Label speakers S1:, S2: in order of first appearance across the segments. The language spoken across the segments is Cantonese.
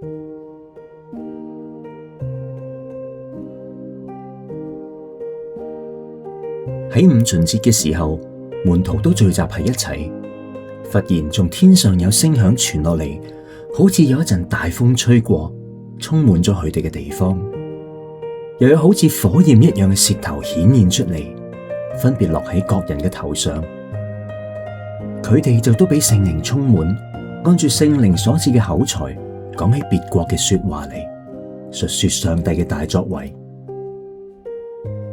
S1: 喺五旬節嘅時候，門徒都聚集喺一齊。忽然從天上有聲響傳落嚟，好似有一陣大風吹過，充滿咗佢哋嘅地方。又有好似火焰一樣嘅舌頭顯現出嚟，分別落喺各人嘅頭上。佢哋就都俾聖靈充滿，按住聖靈所賜嘅口才，講起別國嘅說話嚟，述說上帝嘅大作為。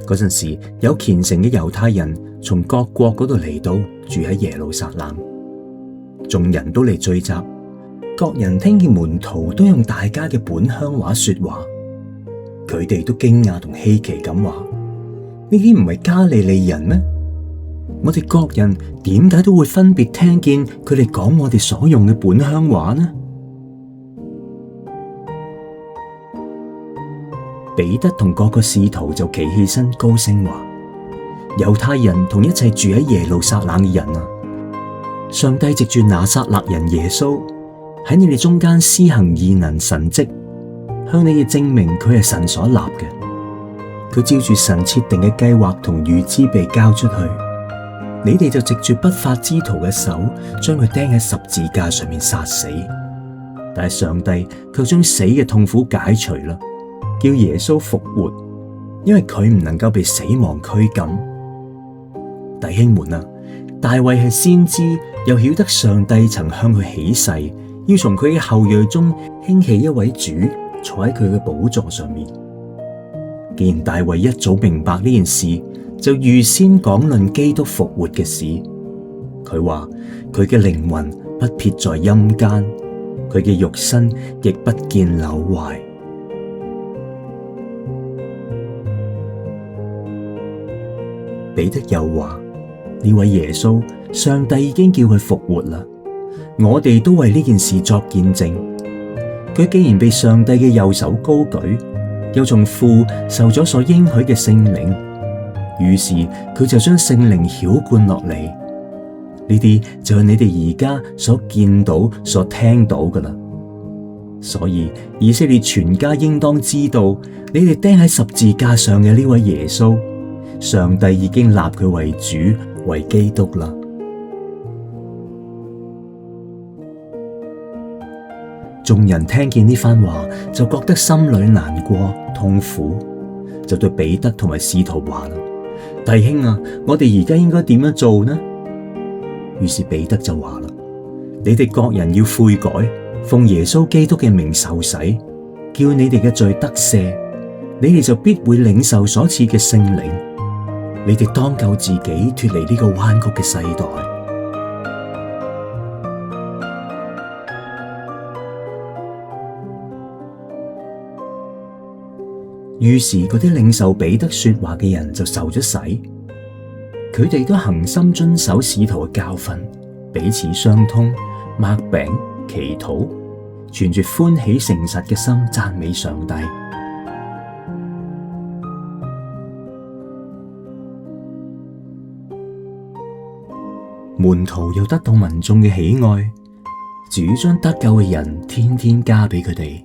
S1: 嗰陣時，有虔誠嘅猶太人從各國嗰度嚟到，住喺耶路撒冷。眾人都嚟聚集，各人聽見門徒都用大家嘅本鄉話說話，佢哋都驚訝同稀奇咁話：呢啲唔係加利利人咩？我哋各人點解都會分別聽見佢哋講我哋所用嘅本鄉話呢？彼得同各個使徒就企起身高聲話：猶太人同一切住喺耶路撒冷嘅人啊，上帝藉住拿撒勒人耶穌喺你哋中間施行異能神蹟，向你哋證明佢係神所立嘅。佢照住神設定嘅計劃同預知被交出去，你哋就藉住不法之徒嘅手將佢釘喺十字架上面殺死。但係上帝卻將死嘅痛苦解除啦，叫耶穌復活，因為佢唔能夠被死亡拘禁。弟兄們啊，大衛係先知，又曉得上帝曾向佢起誓，要從佢嘅後裔中興起一位主，坐喺佢嘅寶座上面。既然大衛一早明白呢件事，就預先講論基督復活嘅事。佢話佢嘅靈魂不撇在陰間，佢嘅肉身亦不見朽壞。彼得又話：呢位耶穌，上帝已經叫佢復活啦。我哋都為呢件事作見證。佢既然被上帝嘅右手高舉，又從父受咗所應許嘅聖靈，於是佢就將聖靈澆灌落嚟。呢啲就係你哋而家所見到、所聽到噶啦。所以以色列全家應當知道，你哋釘喺十字架上嘅呢位耶穌，上帝已經立佢為主、為基督啦。眾人聽見呢番話，就覺得心裏難過、痛苦，就對彼得同埋使徒話啦：弟兄啊，我哋而家應該點樣做呢？於是彼得就話啦：你哋各人要悔改，奉耶穌基督嘅名受洗，叫你哋嘅罪得赦，你哋就必會領受所賜嘅聖靈。你哋當救自己脫離呢個彎曲嘅世代。於是嗰啲領受彼得說話嘅人就受咗洗，佢哋都恒心遵守使徒嘅教訓，彼此相通，擘餅祈禱，存住歡喜誠實嘅心讚美上帝。門徒又得到民眾嘅喜愛，主將得救嘅人天天加俾佢哋。